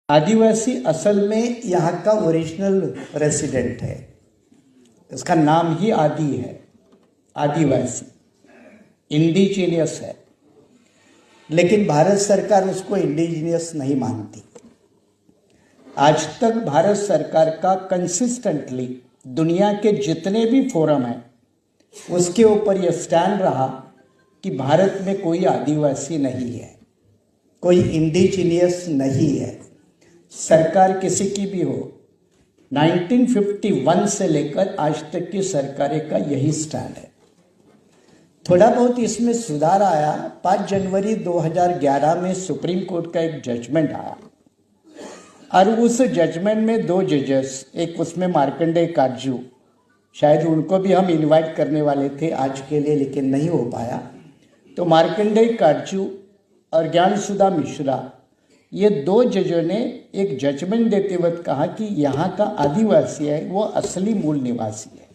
आदिवासी असल में यहाँ का ओरिजिनल रेसिडेंट है। इसका नाम ही आदि है, आदिवासी, इंडिजीनियस है। लेकिन भारत सरकार उसको इंडिजीनियस नहीं मानती। आज तक भारत सरकार का कंसिस्टेंटली दुनिया के जितने भी फोरम हैं उसके ऊपर यह स्टैंड रहा कि भारत में कोई आदिवासी नहीं है, कोई इंडिजीनियस नहीं है। सरकार किसी की भी हो, 1951 से लेकर आज तक की सरकारें का यही स्टैंड है। थोड़ा बहुत इसमें सुधार आया। 5 जनवरी 2011 में सुप्रीम कोर्ट का एक जजमेंट आया और उस जजमेंट में 2 जजेस, एक उसमें मार्कंडेय काटजू, शायद उनको भी हम इनवाइट करने वाले थे आज के लिए लेकिन नहीं हो पाया। तो मार्कंडेय काटजू और ज्ञानसुधा मिश्रा, ये 2 जजों ने एक जजमेंट देते वक्त कहा कि यहाँ का आदिवासी है वो असली मूल निवासी है,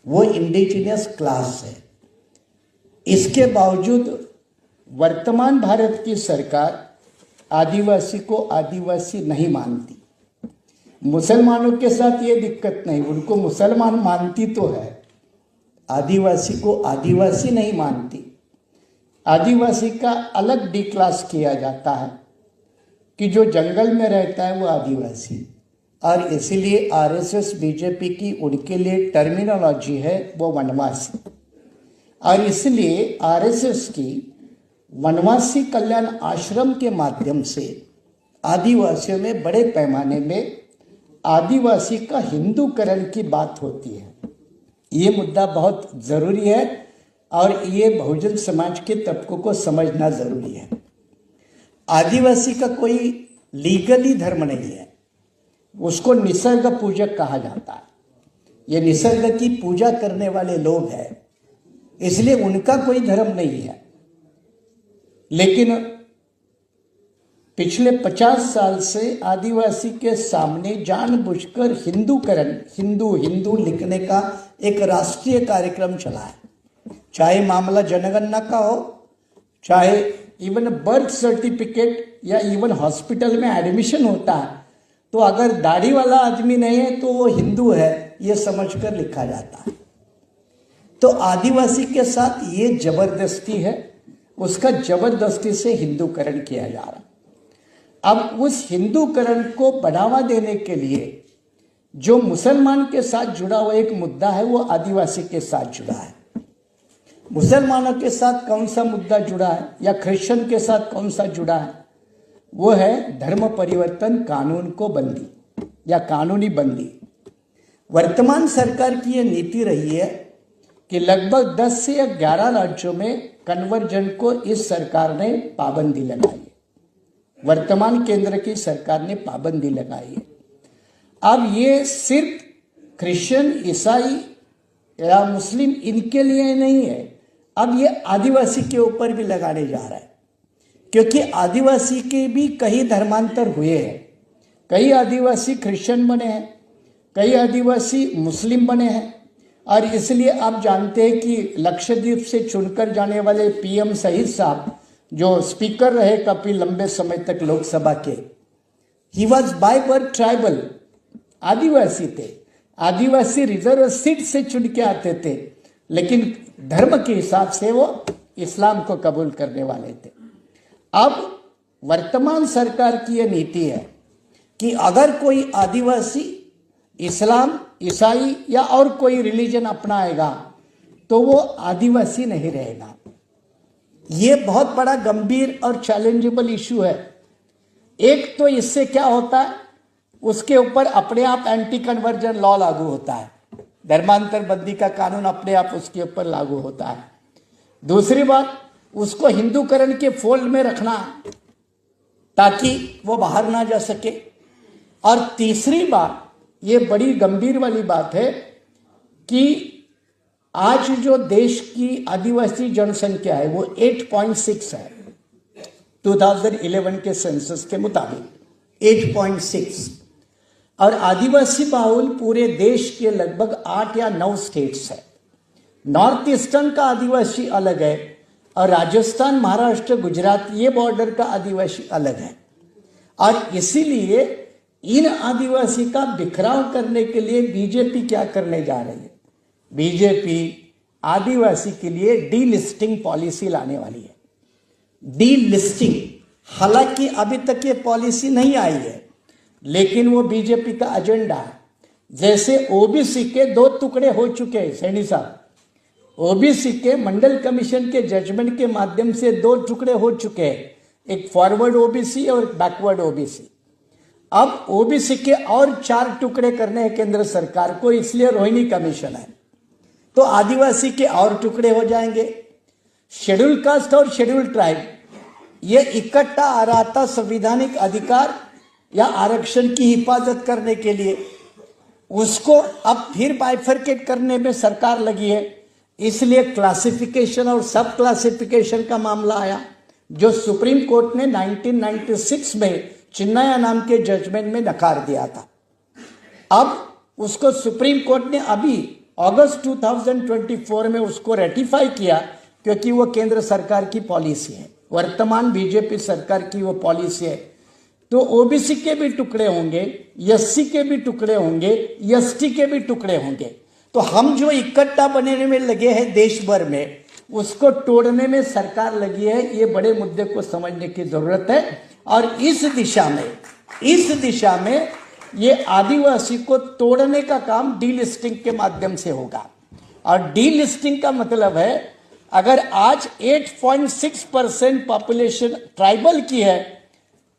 वो इंडिजीनियस क्लास है। इसके बावजूद वर्तमान भारत की सरकार आदिवासी को आदिवासी नहीं मानती। मुसलमानों के साथ ये दिक्कत नहीं, उनको मुसलमान मानती तो है, आदिवासी को आदिवासी नहीं मानती। आदिवासी का अलग डी क्लास किया जाता है कि जो जंगल में रहता है वो आदिवासी, और इसीलिए आरएसएस बीजेपी की उनके लिए टर्मिनोलॉजी है वो वनवासी। और इसलिए आरएसएस की वनवासी कल्याण आश्रम के माध्यम से आदिवासियों में बड़े पैमाने में आदिवासी का हिंदूकरण की बात होती है। ये मुद्दा बहुत ज़रूरी है और ये बहुजन समाज के तबकों को समझना ज़रूरी है। आदिवासी का कोई लीगली धर्म नहीं है, उसको निसर्ग पूजक कहा जाता है। ये निसर्ग की पूजा करने वाले लोग हैं, इसलिए उनका कोई धर्म नहीं है। लेकिन पिछले 50 साल से आदिवासी के सामने जानबूझकर हिंदूकरण, हिंदू हिंदू लिखने का एक राष्ट्रीय कार्यक्रम चला है। चाहे मामला जनगणना का हो, चाहे इवन बर्थ सर्टिफिकेट या इवन हॉस्पिटल में एडमिशन होता है तो अगर दाढ़ी वाला आदमी नहीं है तो वो हिंदू है, ये समझकर लिखा जाता है। तो आदिवासी के साथ ये जबरदस्ती है, उसका जबरदस्ती से हिंदूकरण किया जा रहा। अब उस हिंदूकरण को बढ़ावा देने के लिए जो मुसलमान के साथ जुड़ा हुआ एक मुद्दा है वो आदिवासी के साथ जुड़ा है। मुसलमानों के साथ कौन सा मुद्दा जुड़ा है या क्रिश्चियन के साथ कौन सा जुड़ा है, वो है धर्म परिवर्तन कानून को बंदी या कानूनी बंदी। वर्तमान सरकार की ये नीति रही है कि लगभग 10 से 11 राज्यों में कन्वर्जन को इस सरकार ने पाबंदी लगाई है। वर्तमान केंद्र की सरकार ने पाबंदी लगाई है। अब ये सिर्फ क्रिश्चियन, ईसाई या मुस्लिम इनके लिए नहीं है, अब ये आदिवासी के ऊपर भी लगाने जा रहा है, क्योंकि आदिवासी के भी कई धर्मांतर हुए हैं। कई आदिवासी क्रिश्चियन बने हैं, कई आदिवासी मुस्लिम बने हैं, और इसलिए आप जानते हैं कि लक्षद्वीप से चुनकर जाने वाले पीएम शहीद साहब जो स्पीकर रहे काफी लंबे समय तक लोकसभा के, he was by birth tribal, आदिवासी थे। आदिवासी रिजर्व सीट से चुन के आते थे, लेकिन धर्म के हिसाब से वो इस्लाम को कबूल करने वाले थे। अब वर्तमान सरकार की यह नीति है कि अगर कोई आदिवासी इस्लाम, ईसाई या और कोई रिलीजन अपनाएगा तो वो आदिवासी नहीं रहेगा। ये बहुत बड़ा गंभीर और चैलेंजेबल इशू है। एक तो इससे क्या होता है, उसके ऊपर अपने आप एंटी कन्वर्जन लॉ लागू होता है, धर्मांतर बंदी का कानून अपने आप उसके ऊपर लागू होता है। दूसरी बात, उसको हिंदूकरण के फोल्ड में रखना ताकि वो बाहर ना जा सके। और तीसरी बात, ये बड़ी गंभीर वाली बात है कि आज जो देश की आदिवासी जनसंख्या है वो 8.6 है, 2011 के सेंसस के मुताबिक 8.6, और आदिवासी बाहुल पूरे देश के लगभग 8 या 9 स्टेट्स है। नॉर्थ ईस्टर्न का आदिवासी अलग है और राजस्थान, महाराष्ट्र, गुजरात, ये बॉर्डर का आदिवासी अलग है। और इसीलिए इन आदिवासी का बिखराव करने के लिए बीजेपी क्या करने जा रही है? बीजेपी आदिवासी के लिए डीलिस्टिंग पॉलिसी लाने वाली है। डीलिस्टिंग, हालांकि अभी तक ये पॉलिसी नहीं आई है, लेकिन वो बीजेपी का एजेंडा है। जैसे ओबीसी के 2 टुकड़े हो चुके हैं सैनी साहब, ओबीसी के मंडल कमीशन के जजमेंट के माध्यम से 2 टुकड़े हो चुके हैं, एक फॉरवर्ड ओबीसी और एक बैकवर्ड ओबीसी। अब ओबीसी के और 4 टुकड़े करने हैं केंद्र सरकार को, इसलिए रोहिणी कमीशन है। तो आदिवासी के और टुकड़े हो जाएंगे। शेड्यूल कास्ट और शेड्यूल ट्राइब ये इकट्ठा आ रहा था संवैधानिक अधिकार या आरक्षण की हिफाजत करने के लिए, उसको अब फिर बाइफरकेट करने में सरकार लगी है। इसलिए क्लासिफिकेशन और सब क्लासिफिकेशन का मामला आया, जो सुप्रीम कोर्ट ने 1996 में चिन्नया नाम के जजमेंट में नकार दिया था। अब उसको सुप्रीम कोर्ट ने अभी अगस्त 2024 में उसको रेटिफाई किया, क्योंकि वो केंद्र सरकार की पॉलिसी है, वर्तमान बीजेपी सरकार की वो पॉलिसी है। तो ओबीसी के भी टुकड़े होंगे, एससी के भी टुकड़े होंगे, एसटी के भी टुकड़े होंगे। तो हम जो इकट्ठा बनने में लगे हैं देश भर में, उसको तोड़ने में सरकार लगी है। ये बड़े मुद्दे को समझने की जरूरत है। और इस दिशा में ये आदिवासी को तोड़ने का काम डीलिस्टिंग के माध्यम से होगा। और डीलिस्टिंग का मतलब है, अगर आज 8.6% पॉपुलेशन ट्राइबल की है,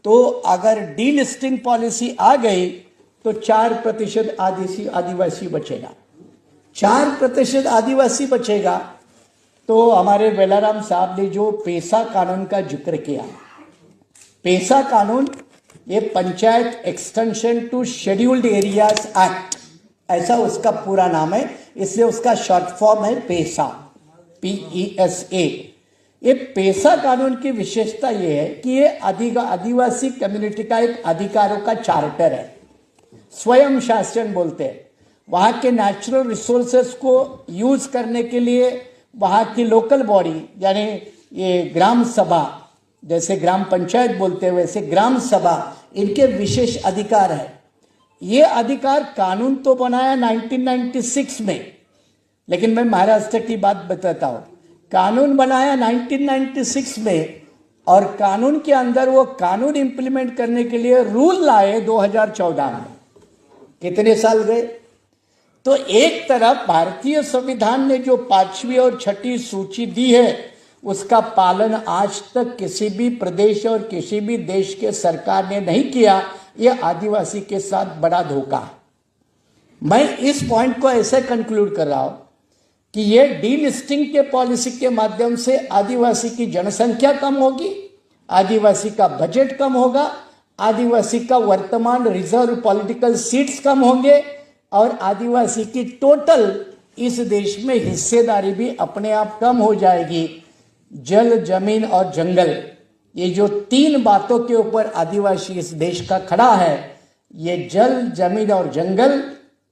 तो अगर डीलिस्टिंग पॉलिसी आ गई तो 4% आदिवासी बचेगा। 4% आदिवासी बचेगा। तो हमारे वेलाराम साहब ने जो पेसा कानून का जिक्र किया, पेसा कानून ये panchayat extension to scheduled areas act, ऐसा उसका पूरा नाम है, इसलिए उसका शॉर्ट फॉर्म है पेसा, PESA। ये पेसा कानून की विशेषता ये है कि ये आदिवासी कम्युनिटी का एक अधिकारों का चार्टर है, स्वयं शासन बोलते हैं। वहां के नेचुरल रिसोर्सेस को यूज करने के लिए वहां की लोकल बॉडी, यानी ये ग्राम सभा, जैसे ग्राम पंचायत बोलते हैं वैसे ग्राम सभा, इनके विशेष अधिकार है। ये अधिकार कानून तो बनाया 1996 में, लेकिन मैं महाराष्ट्र की बात बताता हूं। कानून बनाया 1996 में, और कानून के अंदर वो कानून इंप्लीमेंट करने के लिए रूल लाए 2014 में। कितने साल गए? तो एक तरफ भारतीय संविधान ने जो 5वीं और 6ठी सूची दी है, उसका पालन आज तक किसी भी प्रदेश और किसी भी देश के सरकार ने नहीं किया। यह आदिवासी के साथ बड़ा धोखा। मैं इस पॉइंट को ऐसे कंक्लूड कर रहा हूं कि यह डीलिस्टिंग के पॉलिसी के माध्यम से आदिवासी की जनसंख्या कम होगी, आदिवासी का बजट कम होगा, आदिवासी का वर्तमान रिजर्व पॉलिटिकल सीट्स कम होंगे, और आदिवासी की टोटल इस देश में हिस्सेदारी भी अपने आप कम हो जाएगी। जल, जमीन और जंगल, ये जो 3 बातों के ऊपर आदिवासी इस देश का खड़ा है, ये जल, जमीन और जंगल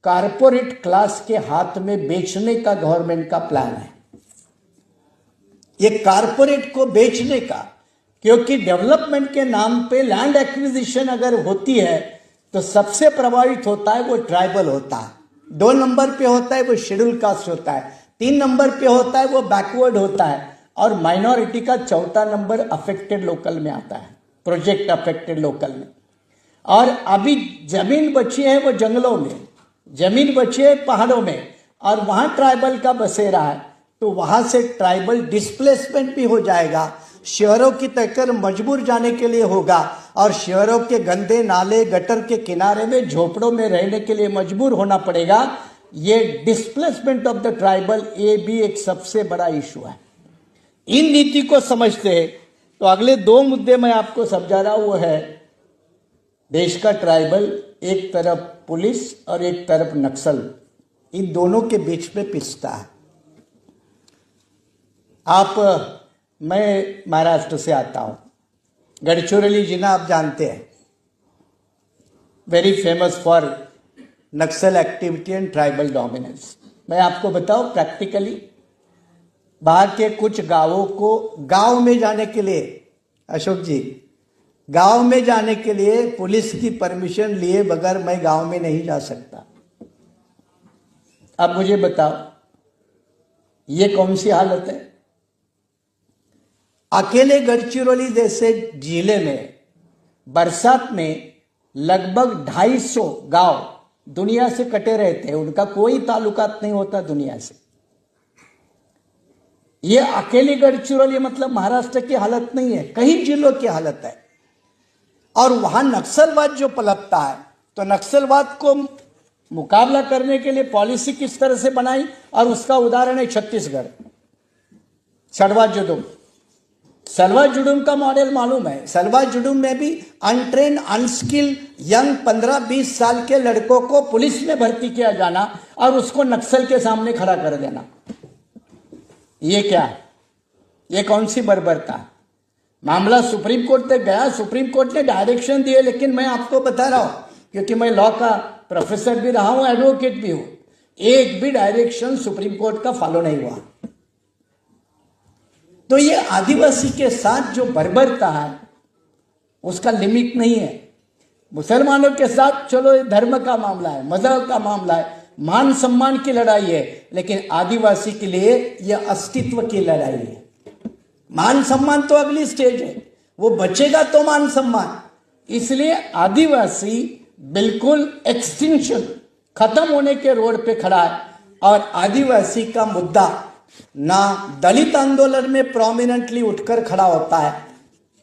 कारपोरेट क्लास के हाथ में बेचने का गवर्नमेंट का प्लान है। ये कारपोरेट को बेचने का, क्योंकि डेवलपमेंट के नाम पे लैंड एक्विजिशन अगर होती है तो सबसे प्रभावित होता है वो ट्राइबल होता है, 2 नंबर पे होता है वो शेड्यूल कास्ट होता है, 3 नंबर पे होता है वो बैकवर्ड होता है, और माइनॉरिटी का 4था नंबर अफेक्टेड लोकल में आता है, प्रोजेक्ट अफेक्टेड लोकल में। और अभी जमीन बची है वो जंगलों में, जमीन बची है पहाड़ों में, और वहां ट्राइबल का बसेरा है। तो वहां से ट्राइबल डिस्प्लेसमेंट भी हो जाएगा, शहरों की तकर मजबूर जाने के लिए होगा, और शहरों के गंदे नाले गटर के किनारे में झोपड़ों में रहने के लिए मजबूर होना पड़ेगा। ये डिस्प्लेसमेंट ऑफ द ट्राइबल, ये भी एक सबसे बड़ा इशू है। इन नीति को समझते हैं तो अगले 2 मुद्दे मैं आपको समझा रहा हूं, वो है देश का ट्राइबल, एक तरफ पुलिस और एक तरफ नक्सल, इन दोनों के बीच में पिसता है। मैं महाराष्ट्र से आता हूं, गढ़चिरोली जिला आप जानते हैं, very famous for Naxal activity and tribal dominance. मैं आपको बताऊं प्रैक्टिकली, बाहर के कुछ गांवों को गांव में जाने के लिए, अशोक जी, गांव में जाने के लिए पुलिस की परमिशन लिए बगैर मैं गांव में नहीं जा सकता। अब मुझे बताओ ये कौन सी हालत है? अकेले गढ़चिरौली जैसे जिले में बरसात में लगभग 250 गांव दुनिया से कटे रहते हैं, उनका कोई ताल्लुकात नहीं होता दुनिया से। ये अकेली गढ़चिरौली मतलब महाराष्ट्र की हालत नहीं है, कई जिलों की हालत है। और वहां नक्सलवाद जो पलटता है, तो नक्सलवाद को मुकाबला करने के लिए पॉलिसी किस तरह से बनाई, और उसका उदाहरण है छत्तीसगढ़। सलवा जुडुम का मॉडल मालूम है। सलवा जुडुम में भी अनट्रेन अनस्किल्ड यंग 15-20 साल के लड़कों को पुलिस में भर्ती किया जाना और उसको नक्सल के सामने खड़ा कर देना। ये क्या, ये कौन सी बर्बरता? मामला सुप्रीम कोर्ट तक गया, सुप्रीम कोर्ट ने डायरेक्शन दिए, लेकिन मैं आपको बता रहा हूं क्योंकि मैं लॉ का प्रोफेसर भी रहा हूं, एडवोकेट भी हूं, एक भी डायरेक्शन सुप्रीम कोर्ट का फॉलो नहीं हुआ। तो ये आदिवासी के साथ जो बर्बरता है उसका लिमिट नहीं है। मुसलमानों के साथ चलो ये धर्म का मामला है, मजहब का मामला है, मान सम्मान की लड़ाई है, लेकिन आदिवासी के लिए यह अस्तित्व की लड़ाई है। मान सम्मान तो अगली स्टेज है, वो बचेगा तो मान सम्मान। इसलिए आदिवासी बिल्कुल एक्सटिंक्शन, खत्म होने के रोड पे खड़ा है। और आदिवासी का मुद्दा ना दलित आंदोलन में प्रोमिनेंटली उठकर खड़ा होता है,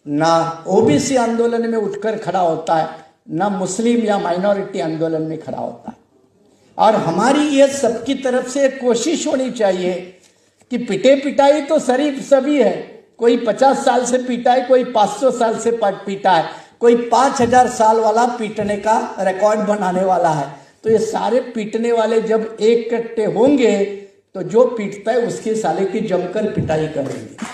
ना ओबीसी आंदोलन में उठकर खड़ा होता है, ना मुस्लिम या माइनॉरिटी आंदोलन में खड़ा होता है। और हमारी ये सबकी तरफ से कोशिश होनी चाहिए कि पिटे पिटाई तो शरीफ सभी है, कोई 50 साल से पीटा है, कोई 500 साल से पीटा है, कोई 5000 साल वाला पीटने का रिकॉर्ड बनाने वाला है। तो ये सारे पीटने वाले जब एक इकट्ठे होंगे तो जो पीटता है उसके साले की जमकर पिटाई करेंगे।